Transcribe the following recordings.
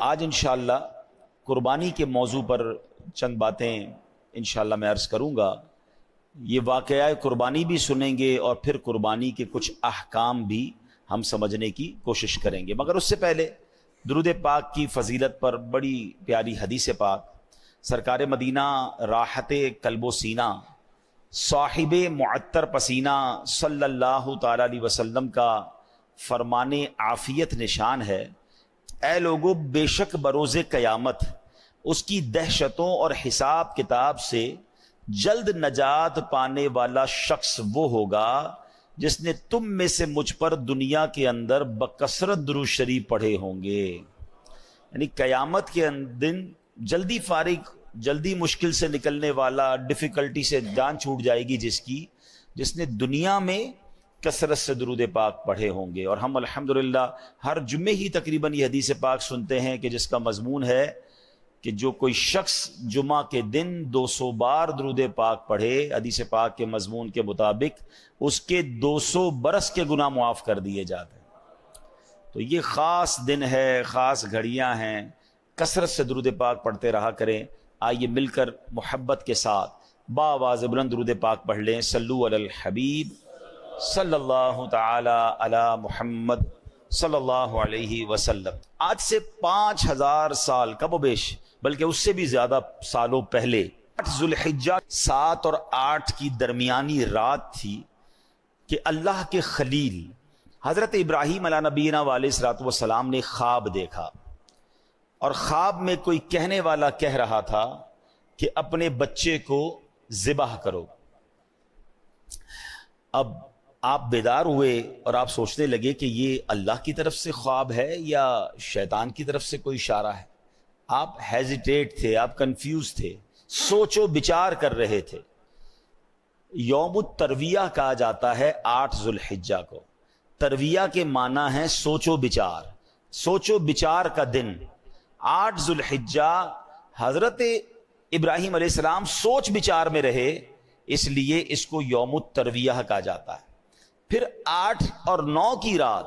آج انشاءاللہ قربانی کے موضوع پر چند باتیں انشاءاللہ میں عرض کروں گا۔ یہ واقعہ قربانی بھی سنیں گے اور پھر قربانی کے کچھ احکام بھی ہم سمجھنے کی کوشش کریں گے، مگر اس سے پہلے درود پاک کی فضیلت پر بڑی پیاری حدیث پاک سرکار مدینہ راحت قلب و سینہ صاحب معطر پسینہ صلی اللہ تعالی علیہ وسلم کا فرمان عافیت نشان ہے: اے لوگو، بے شک بروز قیامت اس کی دہشتوں اور حساب کتاب سے جلد نجات پانے والا شخص وہ ہوگا جس نے تم میں سے مجھ پر دنیا کے اندر بکثرت درود شریف پڑھے ہوں گے۔ یعنی قیامت کے دن جلدی فارغ، جلدی مشکل سے نکلنے والا، ڈیفیکلٹی سے جان چھوٹ جائے گی جس نے دنیا میں کثرت سے درود پاک پڑھے ہوں گے۔ اور ہم الحمدللہ ہر جمعے ہی تقریباً یہ حدیث پاک سنتے ہیں کہ جس کا مضمون ہے کہ جو کوئی شخص جمعہ کے دن 200 بار درود پاک پڑھے، حدیث پاک کے مضمون کے مطابق اس کے 200 برس کے گناہ معاف کر دیے جاتے ہیں۔ تو یہ خاص دن ہے، خاص گھڑیاں ہیں، کثرت سے درود پاک پڑھتے رہا کریں۔ آئیے مل کر محبت کے ساتھ باواز بلند درود پاک پڑھ لیں۔ صلو علی الحبیب صلی اللہ تعالی علی محمد صلی اللہ علیہ وسلم۔ آج سے 5000 سال کم و بیش، بلکہ اس سے بھی زیادہ سالوں پہلے، 8 ذوالحجہ 7 اور 8 کی درمیانی رات تھی کہ اللہ کے خلیل حضرت ابراہیم علیہ نبینا علیہ الصلوۃ والسلام نے خواب دیکھا، اور خواب میں کوئی کہنے والا کہہ رہا تھا کہ اپنے بچے کو ذبح کرو۔ اب آپ بیدار ہوئے اور آپ سوچنے لگے کہ یہ اللہ کی طرف سے خواب ہے یا شیطان کی طرف سے کوئی اشارہ ہے۔ آپ ہیزیٹیٹ تھے، آپ کنفیوز تھے، سوچ و بچار کر رہے تھے۔ یوم الترویہ کہا جاتا ہے 8 ذوالحجہ کو۔ ترویہ کے معنی ہے سوچ و بچار، سوچ و بچار کا دن۔ 8 ذوالحجہ حضرت ابراہیم علیہ السلام سوچ بچار میں رہے، اس لیے اس کو یوم الترویہ کہا جاتا ہے۔ پھر 8 اور 9 کی رات،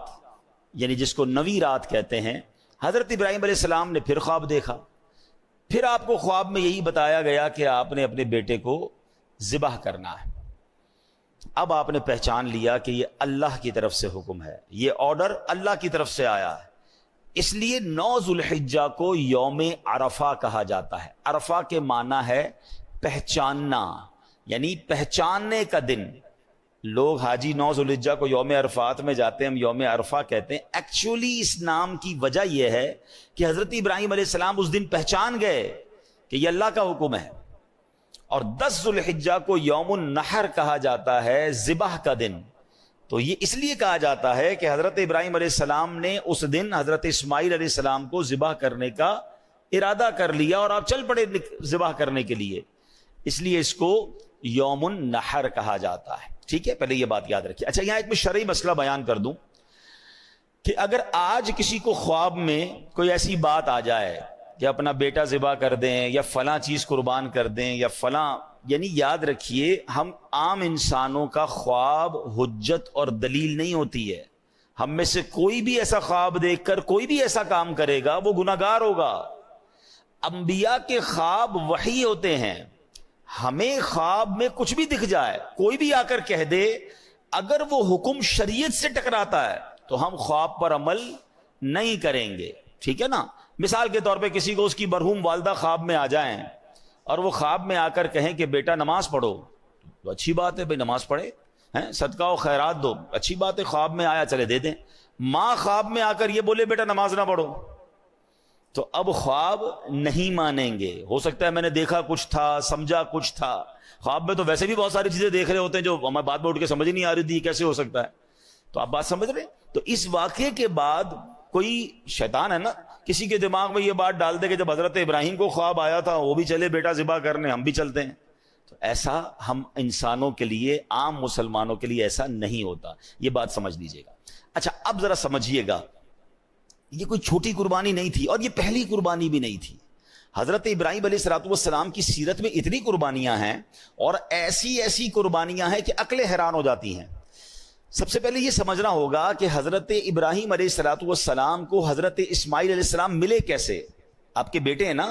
یعنی جس کو 9ویں رات کہتے ہیں، حضرت ابراہیم علیہ السلام نے پھر خواب دیکھا۔ پھر آپ کو خواب میں یہی بتایا گیا کہ آپ نے اپنے بیٹے کو ذبح کرنا ہے۔ اب آپ نے پہچان لیا کہ یہ اللہ کی طرف سے حکم ہے، یہ آرڈر اللہ کی طرف سے آیا ہے۔ اس لیے 9 ذوالحجہ کو یوم عرفہ کہا جاتا ہے۔ عرفہ کے معنی ہے پہچاننا، یعنی پہچاننے کا دن۔ لوگ حاجی 9 ذوالحجہ کو یوم عرفات میں جاتے ہیں، ہم یوم عرفہ کہتے ہیں۔ ایکچولی اس نام کی وجہ یہ ہے کہ حضرت ابراہیم علیہ السلام اس دن پہچان گئے کہ یہ اللہ کا حکم ہے۔ اور 10 ذوالحجہ کو یوم النحر کہا جاتا ہے، ذبح کا دن۔ تو یہ اس لیے کہا جاتا ہے کہ حضرت ابراہیم علیہ السلام نے اس دن حضرت اسماعیل علیہ السلام کو ذبح کرنے کا ارادہ کر لیا اور آپ چل پڑے ذبح کرنے کے لیے، اس لیے اس کو یوم النحر کہا جاتا ہے۔ ٹھیک ہے، پہلے یہ بات یاد رکھیے۔ اچھا، یہاں ایک میں شرعی مسئلہ بیان کر دوں کہ اگر آج کسی کو خواب میں کوئی ایسی بات آ جائے کہ اپنا بیٹا ذبح کر دیں یا فلاں چیز قربان کر دیں یا فلاں، یعنی یاد رکھیے ہم عام انسانوں کا خواب حجت اور دلیل نہیں ہوتی ہے۔ ہم میں سے کوئی بھی ایسا خواب دیکھ کر کوئی بھی ایسا کام کرے گا وہ گناہگار ہوگا۔ انبیاء کے خواب وحی ہوتے ہیں۔ ہمیں خواب میں کچھ بھی دکھ جائے، کوئی بھی آ کر کہہ دے، اگر وہ حکم شریعت سے ٹکراتا ہے تو ہم خواب پر عمل نہیں کریں گے۔ ٹھیک ہے نا؟ مثال کے طور پہ کسی کو اس کی مرحوم والدہ خواب میں آ جائیں اور وہ خواب میں آ کر کہیں کہ بیٹا نماز پڑھو، تو اچھی بات ہے بھائی، نماز پڑھے ہیں، صدقہ و خیرات دو، اچھی بات ہے، خواب میں آیا چلے دے دیں۔ ماں خواب میں آ کر یہ بولے بیٹا نماز نہ پڑھو، تو اب خواب نہیں مانیں گے۔ ہو سکتا ہے میں نے دیکھا کچھ تھا، سمجھا کچھ تھا۔ خواب میں تو ویسے بھی بہت ساری چیزیں دیکھ رہے ہوتے ہیں جو ہمیں بعد میں اٹھ کے سمجھ نہیں آ رہی تھی کیسے ہو سکتا ہے۔ تو آپ بات سمجھ رہے ہیں؟ تو اس واقعے کے بعد کوئی شیطان ہے نا، کسی کے دماغ میں یہ بات ڈال دے کہ جب حضرت ابراہیم کو خواب آیا تھا وہ بھی چلے بیٹا ذبح کرنے، ہم بھی چلتے ہیں۔ تو ایسا ہم انسانوں کے لیے، عام مسلمانوں کے لیے ایسا نہیں ہوتا، یہ بات سمجھ لیجئے گا۔ اچھا، اب ذرا سمجھیے گا، یہ کوئی چھوٹی قربانی نہیں تھی اور یہ پہلی قربانی بھی نہیں تھی۔ حضرت ابراہیم علیہ الصلوۃ والسلام کی سیرت میں اتنی قربانیاں ہیں اور ایسی ایسی قربانیاں ہیں کہ عقلیں حیران ہو جاتی ہیں۔ سب سے پہلے یہ سمجھنا ہوگا کہ حضرت ابراہیم علیہ الصلوۃ والسلام کو حضرت اسماعیل علیہ السلام ملے کیسے؟ آپ کے بیٹے ہیں نا،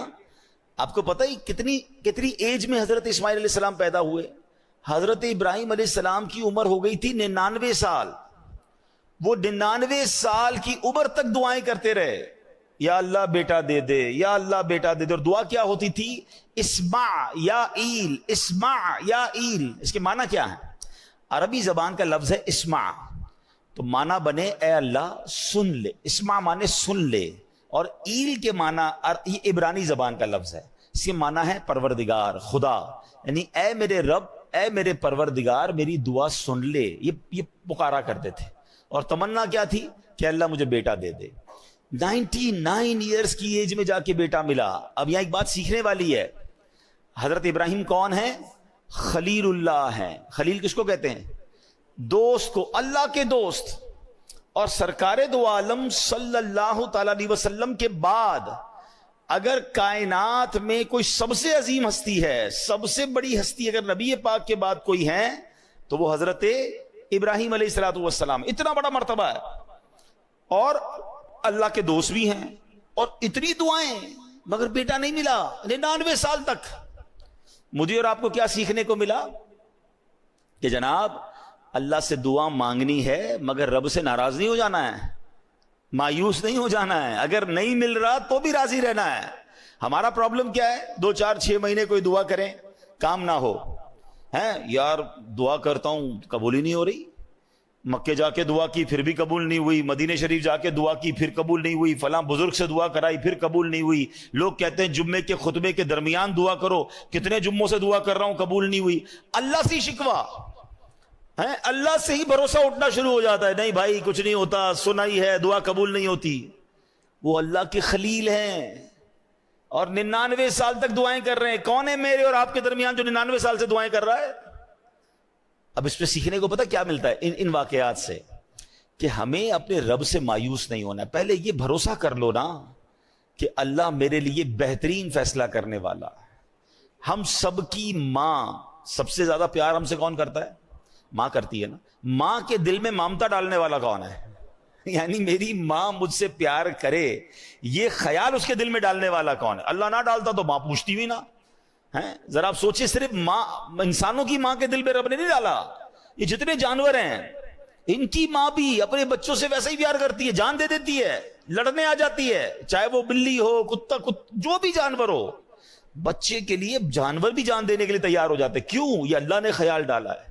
آپ کو پتہ ہی کتنی ایج میں حضرت اسماعیل علیہ السلام پیدا ہوئے؟ حضرت ابراہیم علیہ السلام کی عمر ہو گئی تھی 99 سال. وہ 99 سال کی عمر تک دعائیں کرتے رہے، یا اللہ بیٹا دے دے، یا اللہ بیٹا دے دے. اور دعا کیا ہوتی تھی؟ اسمع یا ایل، اسمع یا ایل. اس کے معنی کیا ہے؟ عربی زبان کا لفظ ہے اسمع، تو معنی بنے اے اللہ سن لے. اسمع معنی سن لے، اور ایل کے معنی یہ عبرانی زبان کا لفظ ہے، اس کے معنی ہے پروردگار، خدا. یعنی اے میرے رب، اے میرے پروردگار میری دعا سن لے. یہ پکارا کرتے تھے، اور تمنا کیا تھی؟ کہ اللہ مجھے بیٹا دے دے. 99 ایئرز کی ایج میں جا کے بیٹا ملا. اب یہاں ایک بات سیکھنے والی ہے. حضرت ابراہیم کون ہے؟ خلیل اللہ ہیں. خلیل کس کو کہتے ہیں؟ دوست کو، اللہ کے دوست. اور سرکار دو عالم صلی اللہ تعالی علیہ وسلم کے بعد اگر کائنات میں کوئی سب سے عظیم ہستی ہے، سب سے بڑی ہستی اگر نبی پاک کے بعد کوئی ہے تو وہ حضرت ابراہیم علیہ الصلوۃ والسلام. اتنا بڑا مرتبہ ہے، اور اللہ کے دوست بھی ہیں، اور اتنی دعائیں، مگر بیٹا نہیں ملا 99 سال تک. مجھے اور آپ کو کیا سیکھنے کو ملا؟ کہ جناب اللہ سے دعا مانگنی ہے، مگر رب سے ناراض نہیں ہو جانا ہے، مایوس نہیں ہو جانا ہے. اگر نہیں مل رہا تو بھی راضی رہنا ہے. ہمارا پرابلم کیا ہے؟ 2 4 6 مہینے کوئی دعا کریں، کام نہ ہو، ہیں یار دعا کرتا ہوں قبول ہی نہیں ہو رہی. مکے جا کے دعا کی پھر بھی قبول نہیں ہوئی، مدینہ شریف جا کے دعا کی پھر قبول نہیں ہوئی، فلاں بزرگ سے دعا کرائی پھر قبول نہیں ہوئی. لوگ کہتے ہیں جمعے کے خطبے کے درمیان دعا کرو، کتنے جمعوں سے دعا کر رہا ہوں قبول نہیں ہوئی. اللہ سے شکوا ہے، اللہ سے ہی بھروسہ اٹھنا شروع ہو جاتا ہے. نہیں بھائی کچھ نہیں ہوتا، سنا ہی ہے، دعا قبول نہیں ہوتی. وہ اللہ کے خلیل ہیں اور 99 سال تک دعائیں کر رہے ہیں. کون ہے میرے اور آپ کے درمیان جو 99 سال سے دعائیں کر رہا ہے؟ اب اس پہ سیکھنے کو پتہ کیا ملتا ہے ان واقعات سے؟ کہ ہمیں اپنے رب سے مایوس نہیں ہونا. پہلے یہ بھروسہ کر لو نا کہ اللہ میرے لیے بہترین فیصلہ کرنے والا. ہم سب کی ماں، سب سے زیادہ پیار ہم سے کون کرتا ہے؟ ماں کرتی ہے نا. ماں کے دل میں ممتا ڈالنے والا کون ہے؟ یعنی میری ماں مجھ سے پیار کرے، یہ خیال اس کے دل میں ڈالنے والا کون ہے؟ اللہ نہ ڈالتا تو ماں پوچھتی بھی نہ. ذرا آپ سوچیں، صرف ماں، انسانوں کی ماں کے دل پہ رب نے نہیں ڈالا. یہ جتنے جانور ہیں ان کی ماں بھی اپنے بچوں سے ویسا ہی پیار کرتی ہے، جان دے دیتی ہے، لڑنے آ جاتی ہے، چاہے وہ بلی ہو، کتا جو بھی جانور ہو. بچے کے لیے جانور بھی جان دینے کے لیے تیار ہو جاتے. کیوں؟ یہ اللہ نے خیال ڈالا ہے.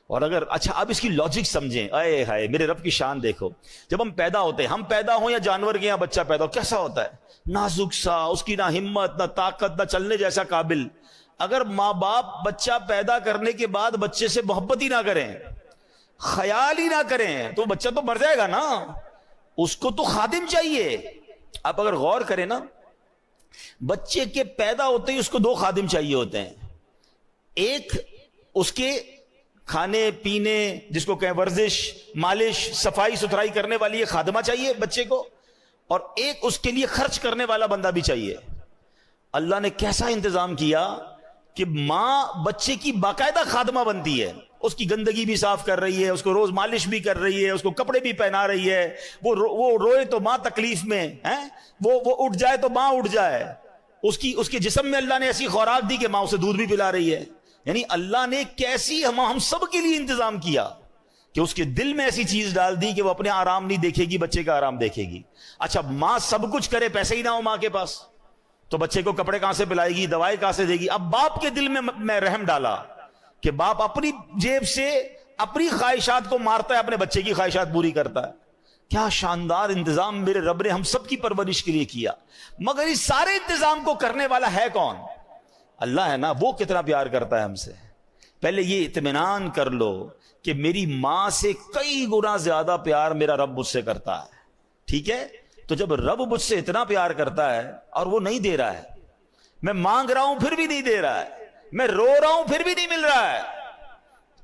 اور اگر اچھا اب اس کی لاجک سمجھیں، اے ہائے میرے رب کی شان دیکھو. جب ہم پیدا ہوتے ہیں، ہم پیدا ہوں یا جانور کے یہاں بچہ پیدا ہو، کیسا ہوتا ہے؟ نازک سا، اس کی نہ ہمت نہ طاقت نہ چلنے جیسا قابل. اگر ماں باپ بچہ پیدا کرنے کے بعد بچے سے محبت ہی نہ کریں، خیال ہی نہ کریں، تو بچہ تو مر جائے گا نا. اس کو تو خادم چاہیے. آپ اگر غور کریں نا، بچے کے پیدا ہوتے ہی اس کو 2 خادم چاہیے ہوتے ہیں. ایک اس کے کھانے پینے، جس کو کہیں ورزش، مالش، صفائی ستھرائی کرنے والی ایک خادمہ چاہیے بچے کو، اور ایک اس کے لیے خرچ کرنے والا بندہ بھی چاہیے. اللہ نے کیسا انتظام کیا کہ ماں بچے کی باقاعدہ خادمہ بنتی ہے. اس کی گندگی بھی صاف کر رہی ہے، اس کو روز مالش بھی کر رہی ہے، اس کو کپڑے بھی پہنا رہی ہے. وہ روئے تو ماں تکلیف میں ہے، وہ اٹھ جائے تو ماں اٹھ جائے. اس کے جسم میں اللہ نے ایسی خوراک دی کہ ماں اسے دودھ بھی پلا رہی ہے. یعنی اللہ نے کیسی ہم سب کے لیے انتظام کیا کہ اس کے دل میں ایسی چیز ڈال دی کہ وہ اپنے آرام نہیں دیکھے گی، بچے کا آرام دیکھے گی. اچھا ماں سب کچھ کرے، پیسے ہی نہ ہو ماں کے پاس، تو بچے کو کپڑے کہاں سے پلائے گی، دوائیں کہاں سے دے گی؟ اب باپ کے دل میں رحم ڈالا کہ باپ اپنی جیب سے اپنی خواہشات کو مارتا ہے، اپنے بچے کی خواہشات پوری کرتا ہے. کیا شاندار انتظام میرے رب نے ہم سب کی پرورش کے لیے کیا. مگر اس سارے انتظام کو کرنے والا ہے کون؟ اللہ ہے نا. وہ کتنا پیار کرتا ہے ہم سے. پہلے یہ اطمینان کر لو کہ میری ماں سے کئی گنا زیادہ پیار میرا رب مجھ سے کرتا ہے. ٹھیک ہے؟ تو جب رب مجھ سے اتنا پیار کرتا ہے اور وہ نہیں دے رہا ہے، میں مانگ رہا ہوں پھر بھی نہیں دے رہا ہے، میں رو رہا ہوں پھر بھی نہیں مل رہا ہے،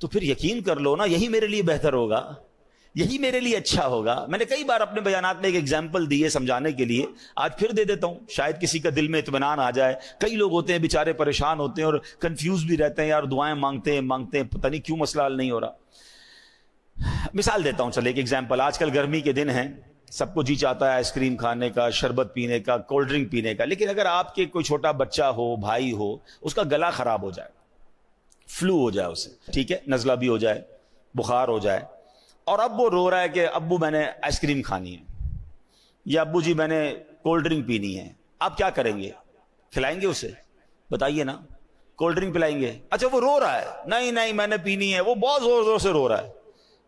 تو پھر یقین کر لو نا یہی میرے لیے بہتر ہوگا، یہی میرے لیے اچھا ہوگا. میں نے کئی بار اپنے بیانات میں ایک ایگزامپل دی ہے سمجھانے کے لیے، آج پھر دے دیتا ہوں، شاید کسی کا دل میں اطمینان آ جائے. کئی لوگ ہوتے ہیں بیچارے پریشان ہوتے ہیں اور کنفیوز بھی رہتے ہیں، یار دعائیں مانگتے ہیں پتہ نہیں کیوں مسئلہ حل نہیں ہو رہا. مثال دیتا ہوں، چلے ایک ایگزامپل. آج کل گرمی کے دن ہیں، سب کو جی چاہتا ہے آئس کریم کھانے کا، شربت پینے کا، کولڈ ڈرنک پینے کا، لیکن اگر آپ کے کوئی چھوٹا بچہ ہو، بھائی ہو، اس کا گلا خراب ہو جائے، فلو ہو جائے اسے، ٹھیک ہے، نزلہ بھی ہو جائے، بخار ہو جائے، اور اب وہ رو رہا ہے کہ ابو میں نے آئس کریم کھانی ہے، یا ابو جی میں نے کولڈ ڈرنک پینی ہے، آپ کیا کریں گے؟ کھلائیں گے اسے؟ بتائیے نا. کولڈ ڈرنک پلائیں گے؟ اچھا وہ رو رہا ہے، نہیں نہیں میں نے پینی ہے، وہ بہت زور زور سے رو رہا ہے،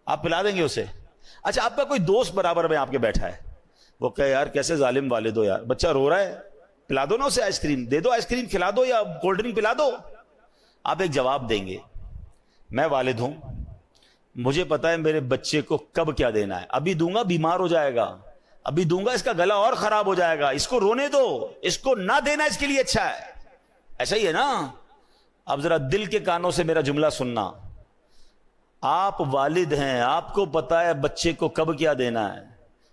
آپ پلا دیں گے اسے؟ اچھا آپ کا کوئی دوست برابر میں آپ کے بیٹھا ہے، وہ کہے یار کیسے ظالم والد ہو یار، بچہ رو رہا ہے، پلا دو نا اسے آئس کریم، دے دو آئس کریم، کھلا دو یا کولڈ ڈرنک پلا دو. آپ ایک جواب دیں گے، میں والد ہوں، مجھے پتا ہے میرے بچے کو کب کیا دینا ہے، ابھی دوں گا بیمار ہو جائے گا، ابھی دوں گا اس کا گلا اور خراب ہو جائے گا، اس کو رونے دو، اس کو نہ دینا اس کے لیے اچھا ہے. ایسا ہی ہے نا. اب ذرا دل کے کانوں سے میرا جملہ سننا، آپ والد ہیں، آپ کو پتا ہے بچے کو کب کیا دینا ہے،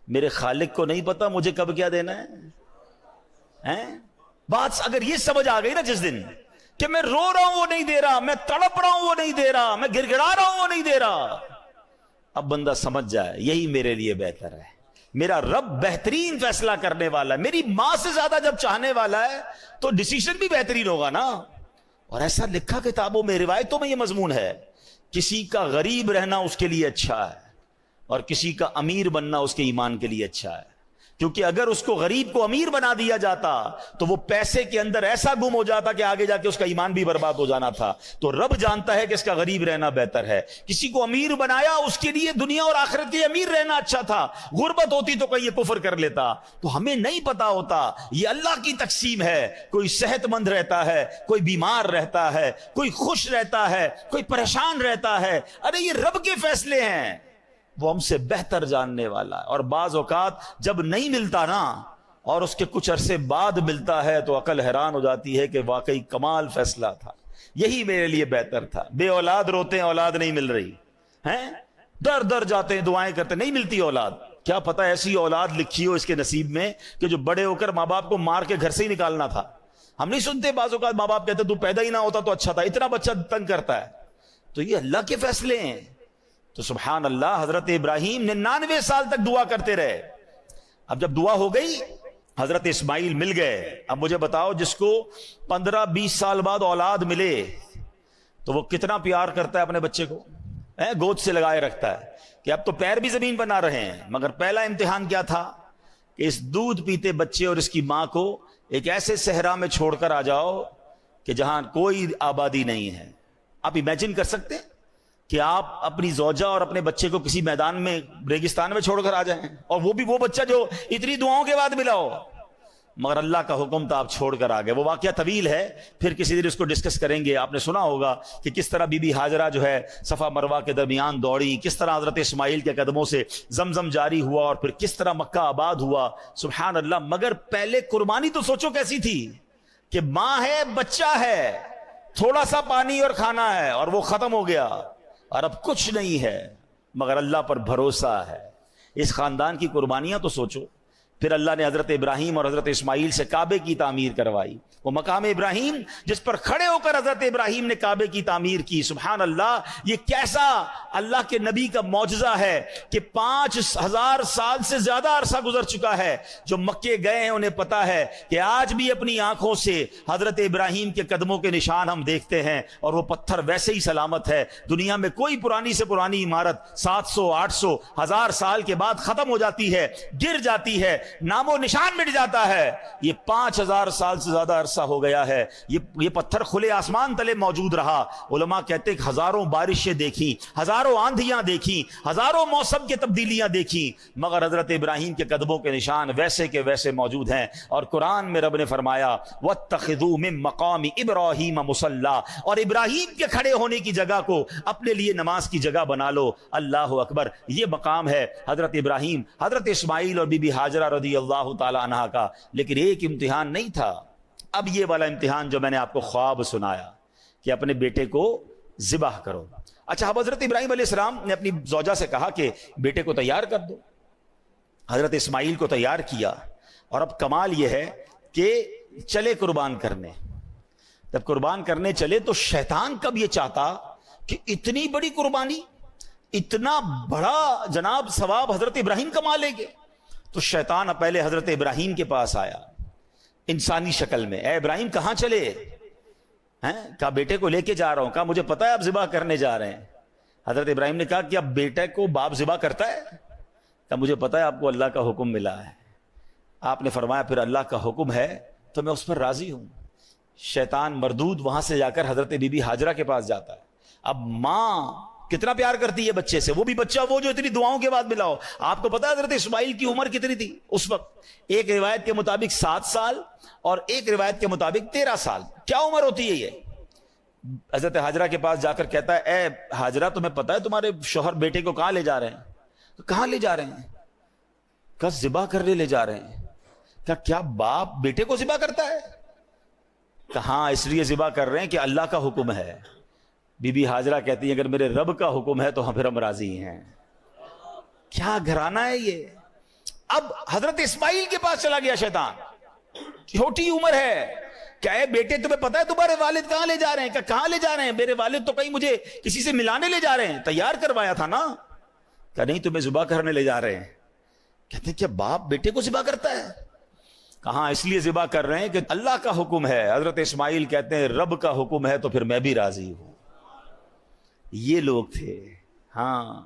میرے خالق کو نہیں پتا مجھے کب کیا دینا ہے؟ بات اگر یہ سمجھ آ گئی نا جس دن کہ میں رو رہا ہوں وہ نہیں دے رہا، میں تڑپ رہا ہوں وہ نہیں دے رہا، میں گڑ گڑا رہا ہوں وہ نہیں دے رہا، اب بندہ سمجھ جائے یہی میرے لیے بہتر ہے، میرا رب بہترین فیصلہ کرنے والا ہے، میری ماں سے زیادہ جب چاہنے والا ہے تو ڈیسیشن بھی بہترین ہوگا نا. اور ایسا لکھا کتابوں میں، روایتوں میں یہ مضمون ہے، کسی کا غریب رہنا اس کے لیے اچھا ہے اور کسی کا امیر بننا اس کے ایمان کے لیے اچھا ہے، کیونکہ اگر اس کو غریب کو امیر بنا دیا جاتا تو وہ پیسے کے اندر ایسا گم ہو جاتا کہ آگے جا کے اس کا ایمان بھی برباد ہو جانا تھا. تو رب جانتا ہے کہ اس کا غریب رہنا بہتر ہے، کسی کو امیر بنایا اس کے لیے دنیا اور آخرت کے امیر رہنا اچھا تھا، غربت ہوتی تو کہیں یہ کفر کر لیتا. تو ہمیں نہیں پتا ہوتا، یہ اللہ کی تقسیم ہے، کوئی صحت مند رہتا ہے، کوئی بیمار رہتا ہے، کوئی خوش رہتا ہے، کوئی پریشان رہتا ہے، ارے یہ رب کے فیصلے ہیں، وہ ہم سے بہتر جاننے والا ہے. اور بعض اوقات جب نہیں ملتا نا اور اس کے کچھ عرصے بعد ملتا ہے تو عقل حیران ہو جاتی ہے کہ واقعی کمال فیصلہ تھا، یہی میرے لیے بہتر تھا. بے اولاد روتے ہیں اولاد نہیں مل رہی ہیں، در در جاتے ہیں دعائیں کرتے نہیں ملتی اولاد، کیا پتہ ایسی اولاد لکھی ہو اس کے نصیب میں کہ جو بڑے ہو کر ماں باپ کو مار کے گھر سے ہی نکالنا تھا. ہم نہیں سنتے بعض اوقات ماں باپ کہتے تو پیدا ہی نہ ہوتا تو اچھا تھا، اتنا بچہ تنگ کرتا ہے. تو یہ اللہ کے فیصلے ہیں. تو سبحان اللہ، حضرت ابراہیم 99 سال تک دعا کرتے رہے. اب جب دعا ہو گئی، حضرت اسماعیل مل گئے. اب مجھے بتاؤ جس کو 15-20 سال بعد اولاد ملے تو وہ کتنا پیار کرتا ہے اپنے بچے کو، گود سے لگائے رکھتا ہے کہ اب تو پیر بھی زمین پر نہ رہے ہیں. مگر پہلا امتحان کیا تھا کہ اس دودھ پیتے بچے اور اس کی ماں کو ایک ایسے صحرا میں چھوڑ کر آ جاؤ کہ جہاں کوئی آبادی نہیں ہے. آپ امیجن کر سکتے ہیں کہ آپ اپنی زوجہ اور اپنے بچے کو کسی میدان میں ریگستان میں چھوڑ کر آ جائیں، اور وہ بھی وہ بچہ جو اتنی دعاؤں کے بعد ملا ہو. مگر اللہ کا حکم تھا آپ چھوڑ کر آ گئے. وہ واقعہ طویل ہے، پھر کسی دن اس کو ڈسکس کریں گے. آپ نے سنا ہوگا کہ کس طرح بی بی ہاجرہ جو ہے صفا مروہ کے درمیان دوڑی، کس طرح حضرت اسماعیل کے قدموں سے زمزم جاری ہوا، اور پھر کس طرح مکہ آباد ہوا. سبحان اللہ. مگر پہلے قربانی تو سوچو کیسی تھی کہ ماں ہے، بچہ ہے، تھوڑا سا پانی اور کھانا ہے اور وہ ختم ہو گیا، اور اب کچھ نہیں ہے مگر اللہ پر بھروسہ ہے. اس خاندان کی قربانیاں تو سوچو. پھر اللہ نے حضرت ابراہیم اور حضرت اسماعیل سے کعبے کی تعمیر کروائی. وہ مقام ابراہیم جس پر کھڑے ہو کر حضرت ابراہیم نے کعبے کی تعمیر کی. سبحان اللہ. یہ کیسا اللہ کے نبی کا معجزہ ہے کہ 5000 سال سے زیادہ عرصہ گزر چکا ہے. جو مکے گئے ہیں انہیں پتا ہے کہ آج بھی اپنی آنکھوں سے حضرت ابراہیم کے قدموں کے نشان ہم دیکھتے ہیں، اور وہ پتھر ویسے ہی سلامت ہے. دنیا میں کوئی پرانی سے پرانی عمارت 700 800 1000 سال کے بعد ختم ہو جاتی ہے، گر جاتی ہے، نام و نشان مٹ جاتا ہے. یہ 5000 سال سے زیادہ عرصہ ہو گیا ہے. یہ پتھر کھلے آسمان تلے موجود رہا. علماء کہتے کہ ہزاروں بارشیں دیکھی، ہزاروں آندھیاں دیکھی، ہزاروں موسم کی تبدیلیاں دیکھی، مگر حضرت ابراہیم کے قدموں کے نشان ویسے کے ویسے موجود ہیں. اور قرآن میں رب نے فرمایا وَاتَّخِذُوا مِن مَّقَامِ إِبْرَاهِيمَ مُصَلَّى، اور ابراہیم کے کھڑے ہونے کی جگہ کو اپنے لیے نماز کی جگہ بنا لو. اللہ اکبر. یہ مقام ہے حضرت ابراہیم، حضرت اسماعیل اور بی بی ہاجرہ رضی اللہ تعالی عنہا کا. لیکن ایک امتحان نہیں تھا. اب یہ والا امتحان جو میں نے آپ کو خواب سنایا کہ اپنے بیٹے کو ذبح کرو. اچھا، اب حضرت ابراہیم علیہ السلام نے اپنی زوجہ سے کہا کہ بیٹے کو تیار کر دو. حضرت اسماعیل کو تیار کیا، اور اب کمال یہ ہے کہ چلے قربان کرنے. جب قربان کرنے چلے تو شیطان کب یہ چاہتا کہ اتنی بڑی قربانی اتنا بڑا جناب ثواب حضرت ابراہیم کما لیں گے. تو شیطان پہلے حضرت ابراہیم کے پاس آیا انسانی شکل میں. اے ابراہیم کہاں چلے ہیں؟ کہا بیٹے کو لے کے جا رہا ہوں. کہا مجھے پتا ہے آپ ذبح کرنے جا رہے ہیں. حضرت ابراہیم نے کہا کہ اب بیٹے کو باپ ذبح کرتا ہے؟ کہا مجھے پتا ہے آپ کو اللہ کا حکم ملا ہے. آپ نے فرمایا پھر اللہ کا حکم ہے تو میں اس پر راضی ہوں. شیطان مردود وہاں سے جا کر حضرت بی بی ہاجرہ کے پاس جاتا ہے. اب ماں کتنا پیار کرتی ہے بچے سے, وہ بھی بچہ وہ جو اتنی دعاؤں کے بعد ملا ہو. آپ کو پتا ہے حضرت اسماعیل کی عمر کتنی تھی اس وقت؟ ایک روایت کے مطابق 7 سال اور ایک روایت کے مطابق 13 سال. کیا عمر ہوتی ہے یہ؟ حضرت ہاجرہ کے پاس جا کر کہتا ہے اے ہاجرہ تمہیں پتا ہے تمہارے شوہر بیٹے کو کہاں لے جا رہے ہیں؟ تو کہاں لے جا رہے ہیں؟ کہا ذبح کرنے لے جا رہے ہیں. کہا کیا باپ بیٹے کو ذبح کرتا ہے؟ کہاں اس لیے ذبح کر رہے ہیں کہ اللہ کا حکم ہے. بی بی ہاجرہ کہتی ہے اگر میرے رب کا حکم ہے تو پھر ہم راضی ہیں. کیا گھرانہ ہے یہ. اب حضرت اسماعیل کے پاس چلا گیا شیطان, چھوٹی عمر ہے. کیا ہے بیٹے تمہیں پتا ہے تمہارے والد کہاں لے جا رہے ہیں؟ کہاں لے جا رہے ہیں؟ میرے والد تو کہیں مجھے کسی سے ملانے لے جا رہے ہیں, تیار کروایا تھا نا. کہ نہیں تمہیں ذبح کرنے لے جا رہے ہیں. کہتے ہیں کیا باپ بیٹے کو ذبح کرتا ہے؟ کہاں اس لیے ذبح کر رہے ہیں کہ اللہ کا حکم ہے. حضرت اسماعیل کہتے ہیں رب کا حکم ہے تو پھر میں بھی راضی ہوں. یہ لوگ تھے. ہاں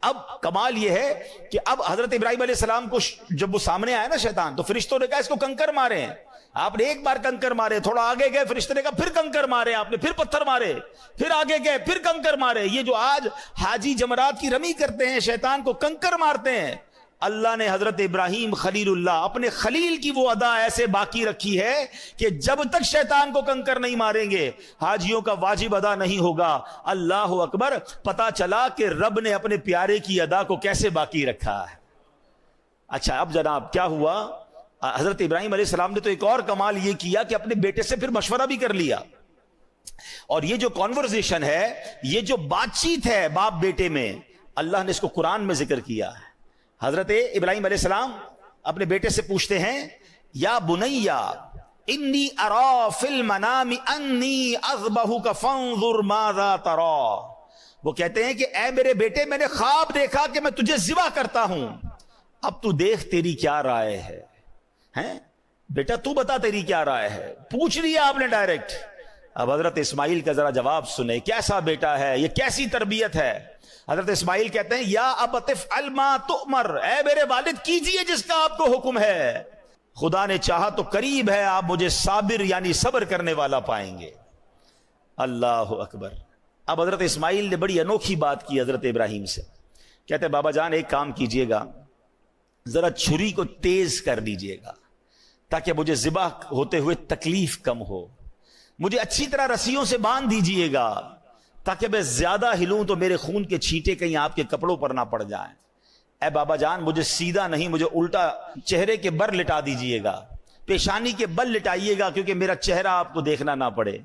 اب کمال یہ ہے کہ اب حضرت ابراہیم علیہ السلام کو جب وہ سامنے آیا نا شیطان, تو فرشتوں نے کہا اس کو کنکر مارے ہیں. آپ نے ایک بار کنکر مارے, تھوڑا آگے گئے فرشتے نے کہا پھر کنکر مارے, آپ نے پھر پتھر مارے, پھر آگے گئے پھر کنکر مارے. یہ جو آج حاجی جمرات کی رمی کرتے ہیں شیطان کو کنکر مارتے ہیں, اللہ نے حضرت ابراہیم خلیل اللہ اپنے خلیل کی وہ ادا ایسے باقی رکھی ہے کہ جب تک شیطان کو کنکر نہیں ماریں گے حاجیوں کا واجب ادا نہیں ہوگا. اللہ اکبر. پتا چلا کہ رب نے اپنے پیارے کی ادا کو کیسے باقی رکھا ہے. اچھا اب جناب کیا ہوا, حضرت ابراہیم علیہ السلام نے تو ایک اور کمال یہ کیا کہ اپنے بیٹے سے پھر مشورہ بھی کر لیا. اور یہ جو کانورزیشن ہے, یہ جو بات چیت ہے باپ بیٹے میں, اللہ نے اس کو قرآن میں ذکر کیا ہے. حضرت ابراہیم علیہ السلام اپنے بیٹے سے پوچھتے ہیں یا بنیا انی ارا فی المنام انی اذبحک فانظر ماذا ترى. وہ کہتے ہیں کہ اے میرے بیٹے میں نے خواب دیکھا کہ میں تجھے ذبح کرتا ہوں, اب تو دیکھ تیری کیا رائے ہے. ہیں بیٹا تو بتا تیری کیا رائے ہے. پوچھ لیا آپ نے ڈائریکٹ. اب حضرت اسماعیل کا ذرا جواب سنیں, کیسا بیٹا ہے یہ, کیسی تربیت ہے. حضرت اسماعیل کہتے ہیں یا ابت افعل ما تؤمر, اے میرے والد کیجئے جس کا آپ کو حکم ہے. خدا نے چاہا تو قریب ہے آپ مجھے صابر یعنی صبر کرنے والا پائیں گے. اللہ اکبر. اب حضرت اسماعیل نے بڑی انوکھی بات کی حضرت ابراہیم سے. کہتے ہیں بابا جان ایک کام کیجئے گا, ذرا چھری کو تیز کر دیجئے گا تاکہ مجھے ذبح ہوتے ہوئے تکلیف کم ہو. مجھے اچھی طرح رسیوں سے باندھ دیجئے گا تاکہ میں زیادہ ہلوں تو میرے خون کے چھینٹے کہیں آپ کے کپڑوں پر نہ پڑ جائیں. اے بابا جان مجھے سیدھا نہیں, مجھے الٹا چہرے کے بر لٹا دیجئے گا, پیشانی کے بل لٹائیے گا کیونکہ میرا چہرہ آپ کو دیکھنا نہ پڑے.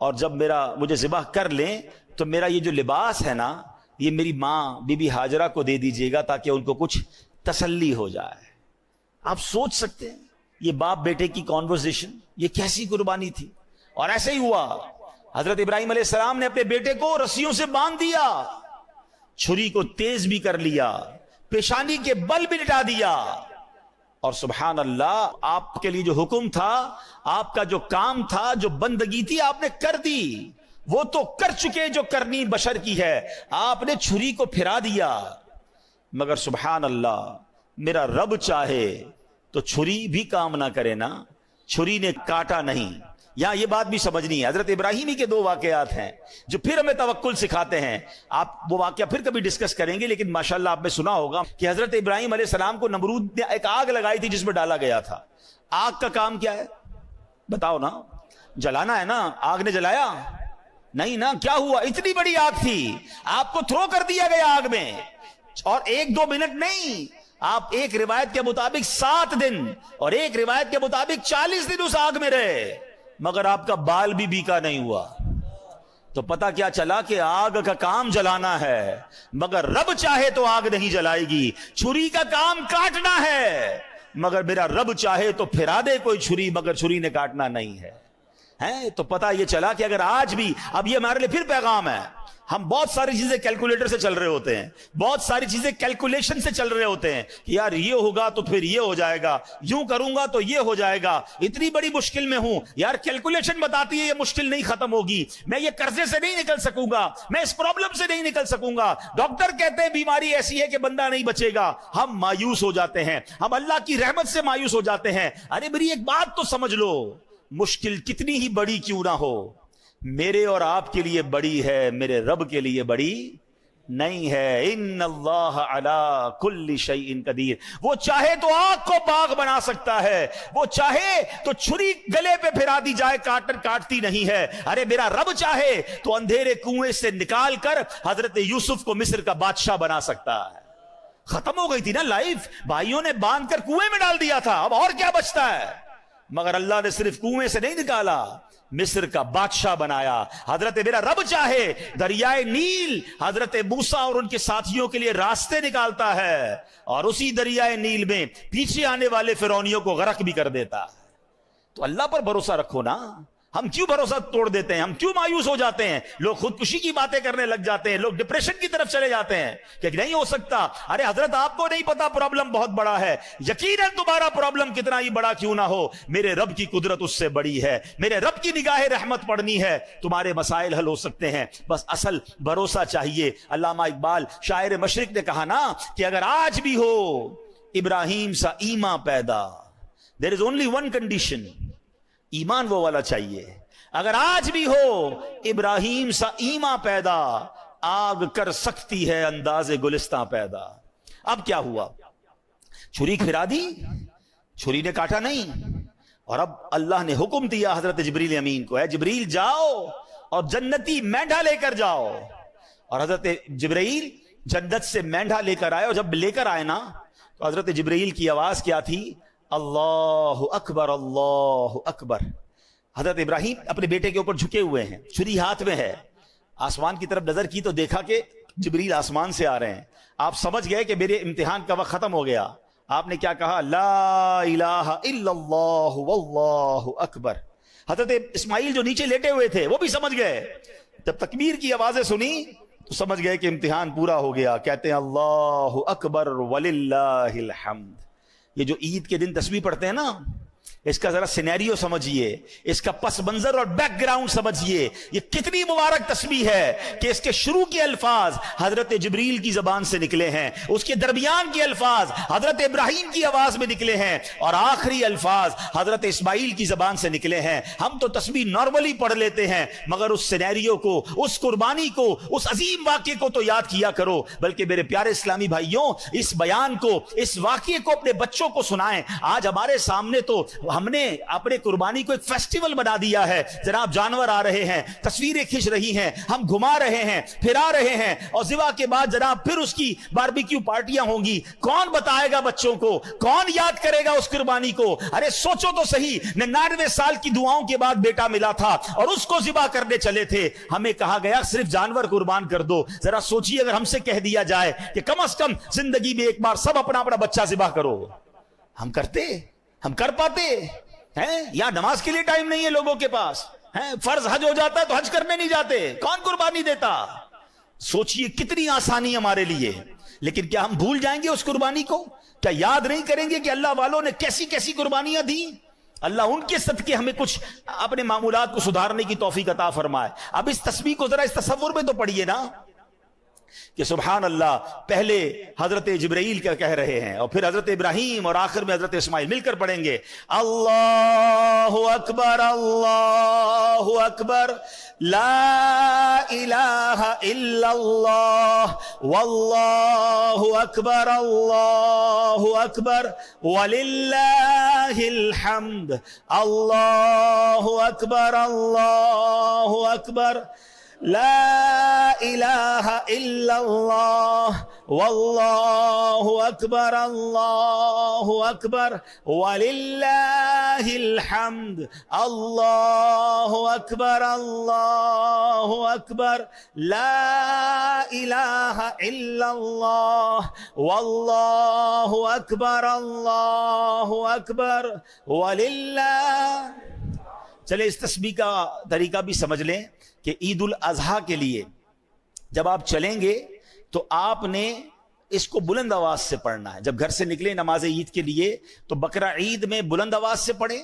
اور جب مجھے ذبح کر لیں تو میرا یہ جو لباس ہے نا یہ میری ماں بی بی ہاجرہ کو دے دیجئے گا تاکہ ان کو کچھ تسلی ہو جائے. آپ سوچ سکتے ہیں یہ باپ بیٹے کی کانورسیشن, یہ کیسی قربانی تھی. اور ایسے ہی ہوا, حضرت ابراہیم علیہ السلام نے اپنے بیٹے کو رسیوں سے باندھ دیا, چھری کو تیز بھی کر لیا, پیشانی کے بل بھی لٹا دیا. اور سبحان اللہ آپ کے لیے جو حکم تھا, آپ کا جو کام تھا, جو بندگی تھی آپ نے کر دی. وہ تو کر چکے جو کرنی بشر کی ہے, آپ نے چھری کو پھرا دیا. مگر سبحان اللہ میرا رب چاہے تو چھری بھی کام نہ کرے نا, چھری نے کاٹا نہیں. یہاں یہ بات بھی سمجھنی ہے. حضرت ابراہیمی کے 2 واقعات ہیں جو پھر ہمیں توکل سکھاتے ہیں. آپ وہ واقعہ پھر کبھی ڈسکس کریں گے, لیکن ماشاءاللہ آپ نے سنا ہوگا کہ حضرت ابراہیم علیہ السلام کو نمرود نے ایک آگ لگائی تھی جس میں ڈالا گیا تھا. آگ کا کام کیا ہے بتاؤ نا, جلانا ہے نا. آگ نے جلایا نہیں نا. کیا ہوا, اتنی بڑی آگ تھی, آپ کو تھرو کر دیا گیا آگ میں. اور 1-2 منٹ نہیں, آپ ایک روایت کے مطابق 7 دن اور ایک روایت کے مطابق 40 دن اس آگ میں رہے, مگر آپ کا بال بھی بیکا نہیں ہوا. تو پتا کیا چلا کہ آگ کا کام جلانا ہے, مگر رب چاہے تو آگ نہیں جلائے گی. چھری کا کام کاٹنا ہے, مگر میرا رب چاہے تو پھرا دے کوئی چھری, مگر چھری نے کاٹنا نہیں ہے. ہیں تو پتہ یہ چلا کہ اگر آج بھی، اب یہ ہمارے لیے پھر پیغام ہے، ہم بہت ساری چیزیں کیلکولیٹر سے چل رہے ہوتے ہیں، بہت ساری چیزیں کیلکولیشن سے چل رہے ہوتے ہیں کہ یار یہ ہوگا تو پھر یہ ہو جائے گا، یوں کروں گا تو یہ ہو جائے گا، اتنی بڑی مشکل میں ہوں، یار کیلکولیشن بتاتی ہے یہ مشکل نہیں ختم ہوگی، میں یہ قرضے سے نہیں نکل سکوں گا، میں اس پرابلم سے نہیں نکل سکوں گا، ڈاکٹر کہتے ہیں بیماری ایسی ہے کہ بندہ نہیں بچے گا، ہم مایوس ہو جاتے ہیں، ہم اللہ کی رحمت سے مایوس ہو جاتے ہیں۔ ارے میری ایک بات تو سمجھ لو، مشکل کتنی ہی بڑی کیوں نہ ہو، میرے اور آپ کے لیے بڑی ہے، میرے رب کے لیے بڑی نہیں ہے۔ ان اللہ علی کل شیء قدیر، وہ چاہے تو آگ کو باغ بنا سکتا ہے، وہ چاہے تو چھری گلے پہ پھرا دی جائے کاٹتی نہیں ہے۔ ارے میرا رب چاہے تو اندھیرے کنویں سے نکال کر حضرت یوسف کو مصر کا بادشاہ بنا سکتا ہے۔ ختم ہو گئی تھی نا لائف، بھائیوں نے باندھ کر کنویں میں ڈال دیا تھا، اب اور کیا بچتا ہے؟ مگر اللہ نے صرف کنویں سے نہیں نکالا، مصر کا بادشاہ بنایا۔ حضرت میرا رب چاہے دریائے نیل حضرت موسیٰ اور ان کے ساتھیوں کے لیے راستے نکالتا ہے، اور اسی دریائے نیل میں پیچھے آنے والے فرعونیوں کو غرق بھی کر دیتا ہے۔ تو اللہ پر بھروسہ رکھو نا، ہم کیوں بھروسہ توڑ دیتے ہیں؟ ہم کیوں مایوس ہو جاتے ہیں؟ لوگ خودکشی کی باتیں کرنے لگ جاتے ہیں، لوگ ڈپریشن کی طرف چلے جاتے ہیں کہ نہیں ہو سکتا۔ ارے حضرت آپ کو نہیں پتا پرابلم بہت بڑا ہے، یقیناً تمہارا پرابلم کتنا ہی بڑا کیوں نہ ہو، میرے رب کی قدرت اس سے بڑی ہے، میرے رب کی نگاہ رحمت پڑنی ہے، تمہارے مسائل حل ہو سکتے ہیں، بس اصل بھروسہ چاہیے۔ علامہ اقبال شاعر مشرق نے کہا نا کہ اگر آج بھی ہو ابراہیم سا ایمان پیدا، there is only one condition، ایمان وہ والا چاہیے۔ اگر آج بھی ہو ابراہیم سا ایمان پیدا، آگ کر سکتی ہے انداز گلستاں پیدا۔ اب کیا ہوا؟ چھری پھرا دی، چھری نے کاٹا نہیں، اور اب اللہ نے حکم دیا حضرت جبریل امین کو، اے جبریل جاؤ اور جنتی مینڈھا لے کر جاؤ۔ اور حضرت جبریل جنت سے مینڈھا لے کر آئے، اور جب لے کر آئے نا تو حضرت جبریل کی آواز کیا تھی؟ اللہ اکبر، اللہ اکبر۔ حضرت ابراہیم اپنے بیٹے کے اوپر جھکے ہوئے ہیں، چھری ہاتھ میں ہے، آسمان کی طرف نظر کی تو دیکھا کہ جبریل آسمان سے آ رہے ہیں۔ آپ سمجھ گئے کہ میرے امتحان کا وقت ختم ہو گیا۔ آپ نے کیا کہا؟ لا الہ الا اللہ واللہ اکبر۔ حضرت اسماعیل جو نیچے لیٹے ہوئے تھے وہ بھی سمجھ گئے، جب تکبیر کی آوازیں سنی تو سمجھ گئے کہ امتحان پورا ہو گیا۔ کہتے ہیں اللہ اکبر وللہ الحمد۔ یہ جو عید کے دن تسبیح پڑھتے ہیں نا، اس کا ذرا سینیریو سمجھیے، اس کا پس منظر اور بیک گراؤنڈ سمجھیے، یہ کتنی مبارک تسبیح ہے کہ اس کے شروع کے الفاظ حضرت جبریل کی زبان سے نکلے ہیں، اس کے درمیان کے الفاظ حضرت ابراہیم کی آواز میں نکلے ہیں، اور آخری الفاظ حضرت اسماعیل کی زبان سے نکلے ہیں۔ ہم تو تسبیح نارملی پڑھ لیتے ہیں، مگر اس سینیریو کو، اس قربانی کو، اس عظیم واقعے کو تو یاد کیا کرو۔ بلکہ میرے پیارے اسلامی بھائیوں، اس بیان کو، اس واقعے کو اپنے بچوں کو سنائیں۔ آج ہمارے سامنے تو ہم نے اپنے قربانی کو ایک فیسٹیول بنا دیا ہے، جناب جانور آ رہے ہیں، تصویریں کھنچ رہی ہیں، ہم گھما رہے ہیں، پھرا رہے ہیں، اور ذبح کے بعد جناب پھر اس کی باربیکیو پارٹیاں ہوں گی۔ کون بتائے گا بچوں کو؟ کون یاد کرے گا اس قربانی کو؟ ارے سوچو تو صحیح، 99 سال کی دعاؤں کے بعد بیٹا ملا تھا اور اس کو ذبح کرنے چلے تھے، ہمیں کہا گیا صرف جانور قربان کر دو۔ ذرا سوچیے اگر ہم سے کہہ دیا جائے کہ کم از کم زندگی میں ایک بار سب اپنا اپنا بچہ ذبح کرو، ہم کرتے؟ ہم کر پاتے ہیں؟ یا نماز کے لیے ٹائم نہیں ہے لوگوں کے پاس ہیں؟ فرض حج ہو جاتا ہے تو حج کرنے نہیں جاتے، کون قربانی دیتا؟ سوچئے کتنی آسانی ہمارے لیے، لیکن کیا ہم بھول جائیں گے اس قربانی کو؟ کیا یاد نہیں کریں گے کہ اللہ والوں نے کیسی کیسی قربانیاں دی؟ اللہ ان کے صدقے ہمیں کچھ اپنے معمولات کو سدھارنے کی توفیق عطا فرمائے۔ اب اس تسبیح کو ذرا اس تصور میں تو پڑھیے نا کہ سبحان اللہ، پہلے حضرت جبرائیل کا کہہ رہے ہیں اور پھر حضرت ابراہیم اور آخر میں حضرت اسماعیل مل کر پڑھیں گے اللہ اکبر، اللہ اکبر، لا الہ الا اللہ واللہ اکبر، اللہ اکبر وللہ الحمد، اللہ اکبر، اللہ اکبر، لا الہ الا اللہ واللہ اکبر، اللہ اکبر وللہ الحمد، اللہ اکبر، اللہ اکبر، لا الہ الا اللہ واللہ اکبر، اللہ اکبر وللہ۔ چلے اس تسبیح کا طریقہ بھی سمجھ لیں کہ عید الاضحیٰ کے لیے جب آپ چلیں گے تو آپ نے اس کو بلند آواز سے پڑھنا ہے. جب گھر سے نکلے نماز عید کے لیے تو بقرہ عید میں بلند آواز سے پڑھیں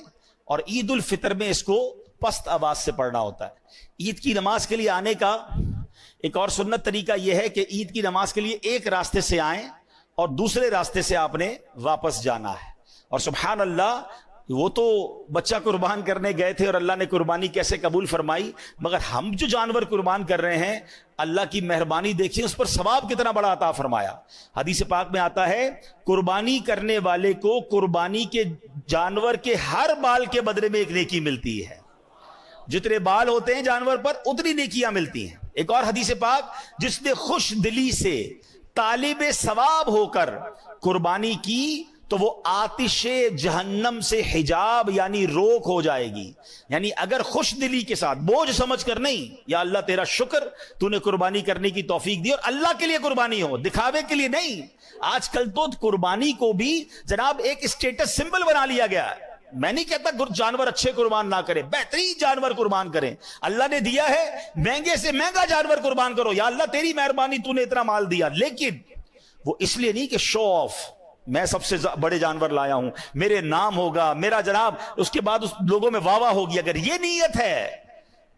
اور عید الفطر میں اس کو پست آواز سے پڑھنا ہوتا ہے. عید کی نماز کے لیے آنے کا ایک اور سنت طریقہ یہ ہے کہ عید کی نماز کے لیے ایک راستے سے آئیں اور دوسرے راستے سے آپ نے واپس جانا ہے. اور سبحان اللہ وہ تو بچہ قربان کرنے گئے تھے اور اللہ نے قربانی کیسے قبول فرمائی, مگر ہم جو جانور قربان کر رہے ہیں اللہ کی مہربانی دیکھیں اس پر ثواب کتنا بڑا عطا فرمایا. حدیث پاک میں آتا ہے قربانی کرنے والے کو قربانی کے جانور کے ہر بال کے بدلے میں ایک نیکی ملتی ہے. جتنے بال ہوتے ہیں جانور پر اتنی نیکیاں ملتی ہیں. ایک اور حدیث پاک, جس نے خوش دلی سے طالب ثواب ہو کر قربانی کی تو وہ آتش جہنم سے حجاب یعنی روک ہو جائے گی. یعنی اگر خوش دلی کے ساتھ بوجھ سمجھ کر نہیں, یا اللہ تیرا شکر تو نے قربانی کرنے کی توفیق دی, اور اللہ کے لیے قربانی ہو, دکھاوے کے لیے نہیں. آج کل تو قربانی کو بھی جناب ایک اسٹیٹس سمبل بنا لیا گیا ہے. میں نہیں کہتا جانور اچھے قربان نہ کریں, بہترین جانور قربان کریں. اللہ نے دیا ہے, مہنگے سے مہنگا جانور قربان کرو, یا اللہ تیری مہربانی تو نے اتنا مال دیا. لیکن وہ اس لیے نہیں کہ شو آف, میں سب سے بڑے جانور لایا ہوں, میرے نام ہوگا, میرا جناب اس کے بعد اس لوگوں میں واہ واہ ہوگی. اگر یہ نیت ہے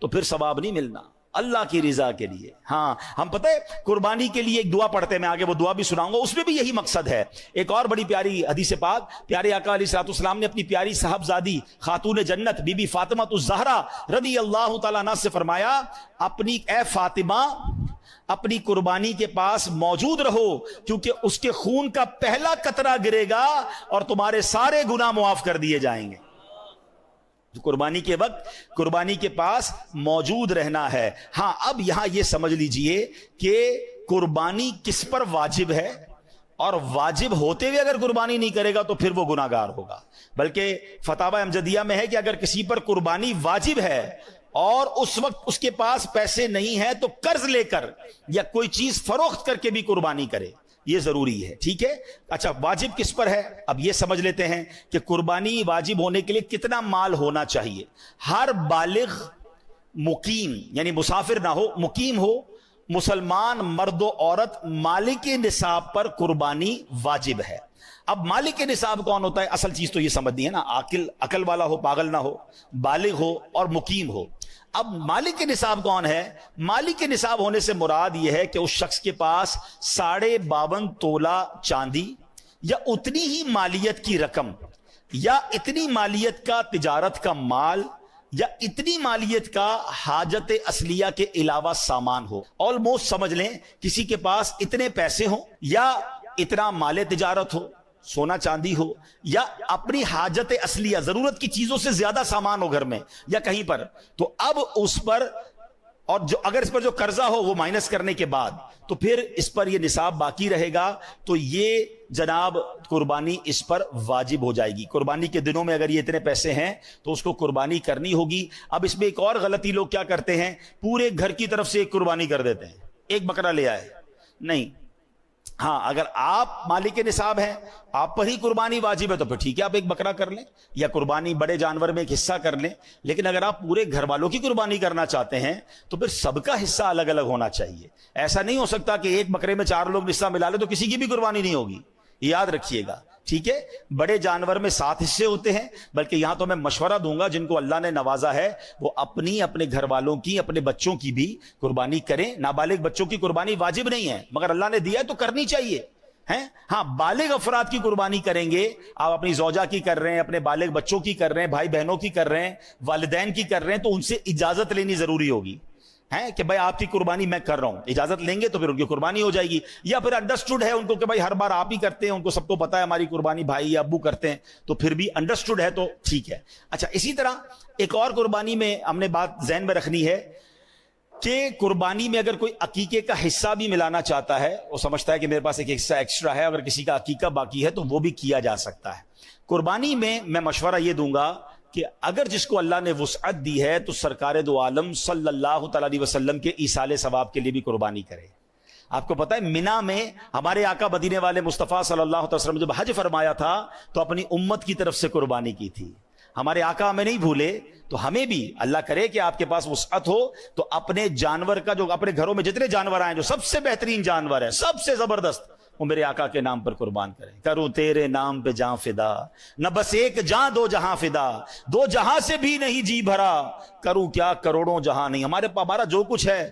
تو پھر ثواب نہیں ملنا, اللہ کی رضا کے لیے. ہاں ہم پتہ ہے قربانی کے لیے ایک دعا پڑھتے ہیں, میں آگے وہ دعا بھی سناؤں گا, اس میں بھی یہی مقصد ہے. ایک اور بڑی پیاری حدیث پاک, پیارے آقا علیہ الصلوۃ والسلام نے اپنی پیاری صاحبزادی خاتون جنت بی بی فاطمہ الزہرا رضی اللہ تعالیٰ عنہا سے فرمایا, اپنی اے فاطمہ اپنی قربانی کے پاس موجود رہو, کیونکہ اس کے خون کا پہلا قطرہ گرے گا اور تمہارے سارے گناہ معاف کر دیے جائیں گے. قربانی کے وقت قربانی کے پاس موجود رہنا ہے. ہاں اب یہاں یہ سمجھ لیجئے کہ قربانی کس پر واجب ہے, اور واجب ہوتے ہوئے اگر قربانی نہیں کرے گا تو پھر وہ گناہگار ہوگا. بلکہ فتاوی امجدیہ میں ہے کہ اگر کسی پر قربانی واجب ہے اور اس وقت اس کے پاس پیسے نہیں ہیں تو قرض لے کر یا کوئی چیز فروخت کر کے بھی قربانی کرے, یہ ضروری ہے. ٹھیک ہے, اچھا واجب کس پر ہے, اب یہ سمجھ لیتے ہیں کہ قربانی واجب ہونے کے لیے کتنا مال ہونا چاہیے. ہر بالغ مقیم یعنی مسافر نہ ہو, مقیم ہو, مسلمان مرد و عورت مالک نصاب پر قربانی واجب ہے. اب مالک نصاب کون ہوتا ہے؟ اصل چیز تو یہ سمجھنی ہے نا, عقل والا ہو, پاگل نہ ہو, بالغ ہو اور مقیم ہو. اب مالک نصاب کون ہے؟ مالک نصاب ہونے سے مراد یہ ہے کہ اس شخص کے پاس 52.5 تولہ چاندی یا اتنی ہی مالیت کی رقم, یا اتنی مالیت کا تجارت کا مال, یا اتنی مالیت کا حاجت اصلیہ کے علاوہ سامان ہو. آلموسٹ سمجھ لیں کسی کے پاس اتنے پیسے ہوں, یا اتنا مال تجارت ہو, سونا چاندی ہو, یا اپنی حاجت اصلیہ ضرورت کی چیزوں سے زیادہ سامان ہو گھر میں یا کہیں پر, تو اب اس پر, اور جو اگر اس پر جو قرضہ ہو وہ مائنس کرنے کے بعد تو پھر اس پر یہ نصاب باقی رہے گا, تو یہ جناب قربانی اس پر واجب ہو جائے گی. قربانی کے دنوں میں اگر یہ اتنے پیسے ہیں تو اس کو قربانی کرنی ہوگی. اب اس میں ایک اور غلطی لوگ کیا کرتے ہیں, پورے گھر کی طرف سے ایک قربانی کر دیتے ہیں, ایک بکرا لے آئے. نہیں, ہاں اگر آپ مالک نصاب ہیں, آپ پر ہی قربانی واجب ہے تو پھر ٹھیک ہے, آپ ایک بکرا کر لیں یا قربانی بڑے جانور میں ایک حصہ کر لیں. لیکن اگر آپ پورے گھر والوں کی قربانی کرنا چاہتے ہیں تو پھر سب کا حصہ الگ الگ ہونا چاہیے. ایسا نہیں ہو سکتا کہ ایک بکرے میں 4 لوگ حصہ ملا لیں تو کسی کی بھی قربانی نہیں ہوگی, یاد رکھیے گا. ٹھیک ہے, بڑے جانور میں 7 حصے ہوتے ہیں. بلکہ یہاں تو میں مشورہ دوں گا جن کو اللہ نے نوازا ہے وہ اپنے گھر والوں کی, اپنے بچوں کی بھی قربانی کریں. نابالغ بچوں کی قربانی واجب نہیں ہے, مگر اللہ نے دیا ہے تو کرنی چاہیے. ہاں بالغ افراد کی قربانی کریں گے, آپ اپنی زوجہ کی کر رہے ہیں, اپنے بالغ بچوں کی کر رہے ہیں, بھائی بہنوں کی کر رہے ہیں, والدین کی کر رہے ہیں, تو ان سے اجازت لینی ضروری ہوگی کہ بھائی آپ کی قربانی میں کر رہا ہوں. اجازت لیں گے تو پھر ان کی قربانی ہو جائے گی. یا پھر انڈرسٹوڈ ہے ان کو کہ بھائی ہر بار آپ ہی کرتے ہیں, ان کو سب کو پتا ہے ہماری قربانی بھائی یا ابو کرتے ہیں, تو پھر بھی انڈرسٹوڈ ہے تو ٹھیک ہے. اچھا, اسی طرح ایک اور قربانی میں ہم نے بات ذہن میں رکھنی ہے کہ قربانی میں اگر کوئی عقیقے کا حصہ بھی ملانا چاہتا ہے, وہ سمجھتا ہے کہ میرے پاس ایک حصہ ایکسٹرا ہے, اگر کسی کا عقیقہ باقی ہے تو وہ بھی کیا جا سکتا ہے. قربانی میں مشورہ یہ دوں گا کہ اگر جس کو اللہ نے وسعت دی ہے تو سرکار دو عالم صلی اللہ تعالی علیہ وسلم کے ایصال ثواب کے لیے بھی قربانی کرے. آپ کو پتا ہے مینا میں ہمارے آقا مدینے والے مصطفیٰ صلی اللہ علیہ وسلم جب حج فرمایا تھا تو اپنی امت کی طرف سے قربانی کی تھی. ہمارے آقا ہمیں نہیں بھولے تو ہمیں بھی اللہ کرے کہ آپ کے پاس وسعت ہو تو اپنے جانور کا، جو اپنے گھروں میں جتنے جانور آئیں، جو سب سے بہترین جانور ہے، سب سے زبردست، وہ میرے آقا کے نام پر قربان کریں. کروں تیرے نام پہ جاں فدا، نہ بس ایک جاں دو جہاں فدا، دو جہاں سے بھی نہیں جی بھرا، کروں کیا کروڑوں جہاں نہیں. ہمارا جو کچھ ہے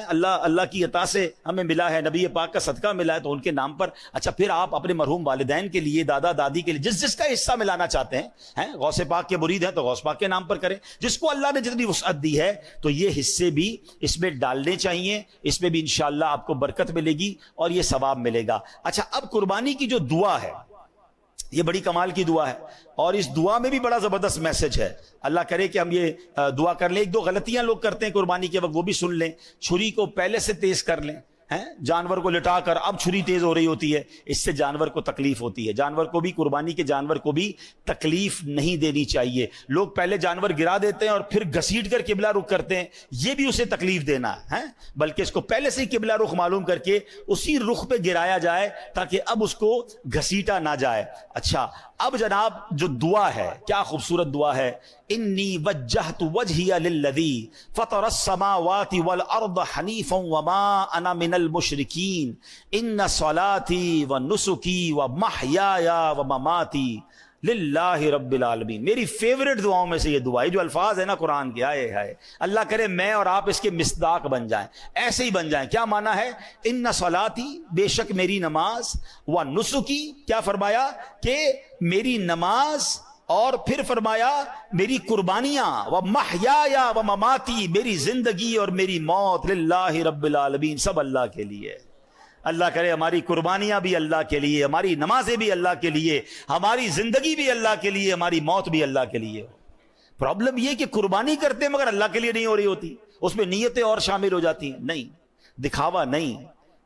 اللہ کی عطا سے ہمیں ملا ہے، نبی پاک کا صدقہ ملا ہے، تو ان کے نام پر. اچھا پھر آپ اپنے مرحوم والدین کے لیے، دادا دادی کے لیے، جس کا حصہ ملانا چاہتے ہیں، غوث پاک کے مرید ہیں تو غوث پاک کے نام پر کریں. جس کو اللہ نے جتنی وسعت دی ہے تو یہ حصے بھی اس میں ڈالنے چاہیے، اس میں بھی انشاءاللہ آپ کو برکت ملے گی اور یہ ثواب ملے گا. اچھا اب قربانی کی جو دعا ہے یہ بڑی کمال کی دعا ہے، اور اس دعا میں بھی بڑا زبردست میسج ہے. اللہ کرے کہ ہم یہ دعا کر لیں. ایک دو غلطیاں لوگ کرتے ہیں قربانی کے وقت، وہ بھی سن لیں. چھری کو پہلے سے تیز کر لیں، جانور کو لٹا کر اب چھری تیز ہو رہی ہوتی ہے، اس سے جانور کو تکلیف ہوتی ہے. جانور کو بھی، قربانی کے جانور کو بھی تکلیف نہیں دینی چاہیے. لوگ پہلے جانور گرا دیتے ہیں اور پھر گھسیٹ کر قبلہ رخ کرتے ہیں، یہ بھی اسے تکلیف دینا ہے. بلکہ اس کو پہلے سے ہی قبلہ رخ معلوم کر کے اسی رخ پہ گرایا جائے تاکہ اب اس کو گھسیٹا نہ جائے. اچھا اب جناب جو دعا ہے، کیا خوبصورت دعا ہے. انی وجہت وجہی للذی فطر السماوات والارض حنیفا وما انا من المشرکین ان صلاتی ونسکی ومحیای ومماتی للہ رب العالمین. میری فیورٹ دعاؤں میں سے یہ دعا ہے. جو الفاظ ہے نا قرآن کے، آئے ہائے، اللہ کرے میں اور آپ اس کے مصداق بن جائیں، ایسے ہی بن جائیں. کیا معنی ہے؟ ان صلاتی، بے شک میری نماز، و نسکی، کیا فرمایا کہ میری نماز، اور پھر فرمایا میری قربانیاں، و محیای و مماتی، میری زندگی اور میری موت، للہ رب العالمین، سب اللہ کے لیے. اللہ کرے ہماری قربانیاں بھی اللہ کے لیے، ہماری نمازیں بھی اللہ کے لیے، ہماری زندگی بھی اللہ کے لیے، ہماری موت بھی اللہ کے لیے. پرابلم یہ کہ قربانی کرتے ہیں مگر اللہ کے لیے نہیں ہو رہی ہوتی، اس میں نیتیں اور شامل ہو جاتی ہیں. نہیں، دکھاوا نہیں،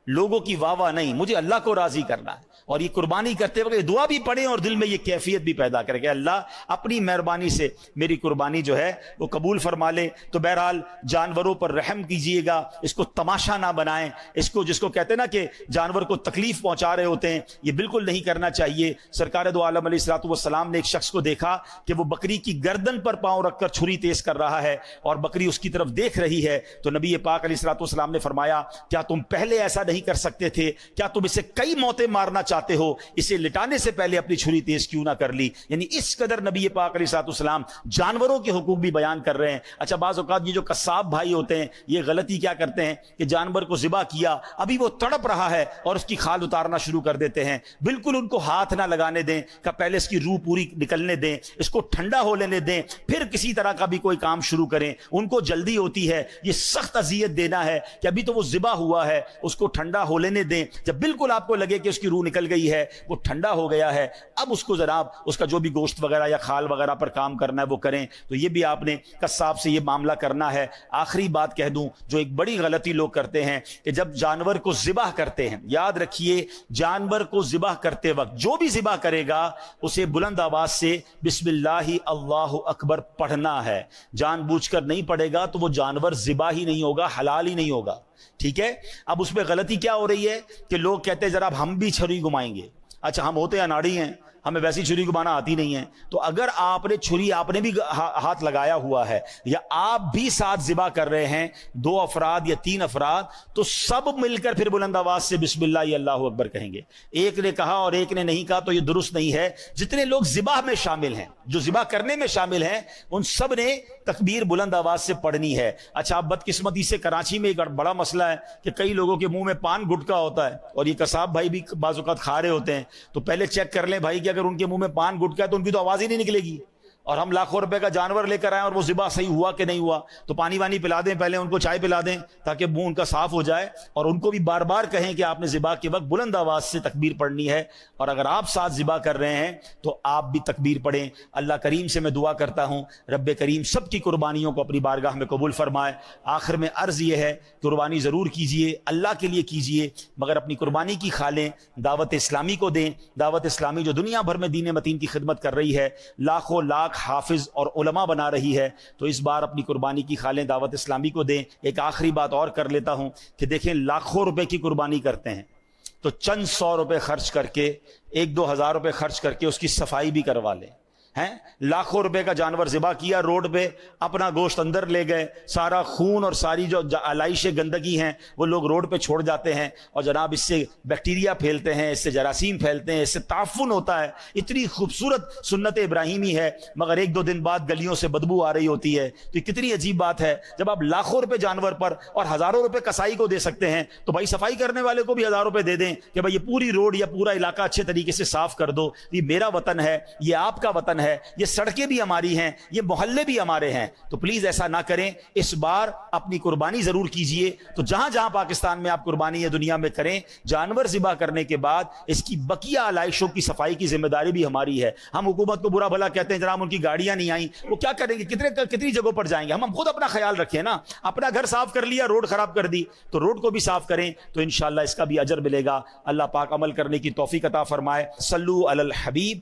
لوگوں کی واہ واہ نہیں، مجھے اللہ کو راضی کرنا ہے. اور یہ قربانی کرتے وقت دعا بھی پڑھیں اور دل میں یہ کیفیت بھی پیدا کرے کہ اللہ اپنی مہربانی سے میری قربانی جو ہے وہ قبول فرما لے. تو بہرحال جانوروں پر رحم کیجئے گا، اس کو تماشا نہ بنائیں. اس کو، جس کو کہتے ہیں نا کہ جانور کو تکلیف پہنچا رہے ہوتے ہیں، یہ بالکل نہیں کرنا چاہیے. سرکار دو عالم علیہ الصلوۃ والسلام نے ایک شخص کو دیکھا کہ وہ بکری کی گردن پر پاؤں رکھ کر چھری تیز کر رہا ہے اور بکری اس کی طرف دیکھ رہی ہے. تو نبی پاک علیہ الصلوۃ والسلام نے فرمایا کیا تم پہلے ایسا نہیں کر سکتے تھے؟ کیا تم اسے کئی موتیں مارنا چاہتے ہو؟ اسے لٹانے سے پہلے اپنی چھری تیز کیوں نہ کر لی؟ یعنی اس قدر نبی پاک علیہ الصلوۃ والسلام جانوروں کے حقوق بھی بیان کر رہے ہیں. اچھا بعض اوقات یہ جو قصاب بھائی ہوتے ہیں یہ غلطی کیا کرتے ہیں کہ جانور کو ذبح کیا، ابھی وہ تڑپ رہا ہے اور اس کی کھال اتارنا شروع کر دیتے ہیں. بالکل ان کو ہاتھ نہ لگانے دیں، کہ پہلے اس کی روح پوری نکلنے دیں، اس کو ٹھنڈا ہو لینے دیں، پھر کسی طرح کا بھی کوئی کام شروع کریں. ان کو جلدی ہوتی ہے، یہ سخت اذیت دینا ہے کہ ابھی تو وہ ذبح ہوا ہے، اس کو ٹھنڈا ہو لینے دیں. جب بالکل آپ کو لگے کہ اس کی روح نکل گئی ہے، وہ ٹھنڈا ہو گیا ہے، اب اس کو جناب اس کا جو بھی گوشت وغیرہ یا کھال وغیرہ پر کام کرنا ہے وہ کریں. تو یہ بھی آپ نے قصاب سے یہ معاملہ کرنا ہے. آخری بات کہہ دوں، جو ایک بڑی غلطی لوگ کرتے ہیں کہ جب جانور کو ذبح کرتے ہیں، یاد رکھیے جانور کو ذبح کرتے وقت جو بھی ذبح کرے گا اسے بلند آواز سے بسم اللہ اللہ اکبر پڑھنا ہے. جان بوجھ کر نہیں پڑھے گا تو وہ جانور ذبح ہی نہیں ہوگا، حلال ہی نہیں ہوگا. ٹھیک ہے؟ اب اس میں غلطی کیا ہو رہی ہے کہ لوگ کہتے ہیں ذرا ہم بھی چھری گھمائیں گے. اچھا ہم ہوتے اناڑی ہیں، ہمیں ویسی چھری گھمانا آتی نہیں ہے. تو اگر آپ نے چھری، آپ نے بھی ہاتھ لگایا ہوا ہے یا آپ بھی ساتھ ذبح کر رہے ہیں، 2 افراد یا 3 افراد، تو سب مل کر پھر بلند آواز سے بسم اللہ اللہ اکبر کہیں گے. ایک نے کہا اور ایک نے نہیں کہا تو یہ درست نہیں ہے. جتنے لوگ ذبح میں شامل ہیں، جو ذبح کرنے میں شامل ہیں، ان سب نے تکبیر بلند آواز سے پڑھنی ہے. اچھا اب بدقسمتی سے کراچی میں ایک بڑا مسئلہ ہے کہ کئی لوگوں کے منہ میں پان گٹکا ہوتا ہے اور یہ قصاب بھائی بھی بعض اوقات کھا رہے ہوتے ہیں. تو پہلے چیک کر لیں بھائی کہ اگر ان کے منہ میں پان گٹکا ہے تو ان کی تو آواز ہی نہیں نکلے گی، اور ہم لاکھوں روپے کا جانور لے کر آئیں اور وہ ذبح صحیح ہوا کہ نہیں ہوا. تو پانی وانی پلا دیں، پہلے ان کو چائے پلا دیں تاکہ منہ ان کا صاف ہو جائے، اور ان کو بھی بار بار کہیں کہ آپ نے ذبح کے وقت بلند آواز سے تکبیر پڑھنی ہے. اور اگر آپ ساتھ ذبح کر رہے ہیں تو آپ بھی تکبیر پڑھیں. اللہ کریم سے میں دعا کرتا ہوں رب کریم سب کی قربانیوں کو اپنی بارگاہ میں قبول فرمائے. آخر میں عرض یہ ہے قربانی ضرور کیجئے، اللہ کے لیے کیجئے، مگر اپنی قربانی کی کھالیں دعوت اسلامی کو دیں. دعوت اسلامی جو دنیا بھر میں دین متین کی خدمت کر رہی ہے، لاکھوں لاکھ حافظ اور علماء بنا رہی ہے، تو اس بار اپنی قربانی کی کھالیں دعوت اسلامی کو دیں. ایک آخری بات اور کر لیتا ہوں کہ دیکھیں لاکھوں روپے کی قربانی کرتے ہیں تو چند 100 روپے خرچ کر کے، 1-2 ہزار روپے خرچ کر کے اس کی صفائی بھی کروا لیں. ہیں لاکھوں روپے کا جانور ذبح کیا روڈ پہ، اپنا گوشت اندر لے گئے، سارا خون اور ساری جو علائشیں گندگی ہیں وہ لوگ روڈ پہ چھوڑ جاتے ہیں، اور جناب اس سے بیکٹیریا پھیلتے ہیں، اس سے جراثیم پھیلتے ہیں، اس سے تعفن ہوتا ہے۔ اتنی خوبصورت سنت ابراہیمی ہے، مگر ایک دو دن بعد گلیوں سے بدبو آ رہی ہوتی ہے۔ تو یہ کتنی عجیب بات ہے، جب آپ لاکھوں روپے جانور پر اور ہزاروں روپے کسائی کو دے سکتے ہیں تو بھائی صفائی کرنے والے کو بھی 1000 روپے دے دیں کہ بھائی یہ پوری روڈ یا پورا علاقہ اچھے طریقے سے صاف کر دو۔ یہ میرا وطن ہے، یہ آپ کا وطن ہے، یہ سڑکیں بھی ہماری ہیں، یہ محلے بھی ہمارے ہیں، تو پلیز ایسا نہ کریں۔ اس بار اپنی قربانی ضرور کیجئے، تو جہاں جہاں پاکستان میں آپ قربانی یا دنیا میں کریں، جانور ذبح کرنے کے بعد اس کی بقیہ علائشوں کی صفائی کی ذمہ داری بھی ہماری ہے۔ ہم حکومت کو برا بھلا کہتے ہیں، جناب ان کی گاڑیاں نہیں آئیں، وہ کیا کریں گے، کتنی جگہوں پر جائیں گے؟ ہم خود اپنا خیال رکھیں نا، اپنا گھر صاف کر لیا، روڈ خراب کر دی، تو روڈ کو بھی صاف کریں، تو انشاءاللہ اس کا بھی اجر ملے گا۔ اللہ پاک عمل کرنے کی توفیق عطا فرمائے۔ صلو علی الحبیب۔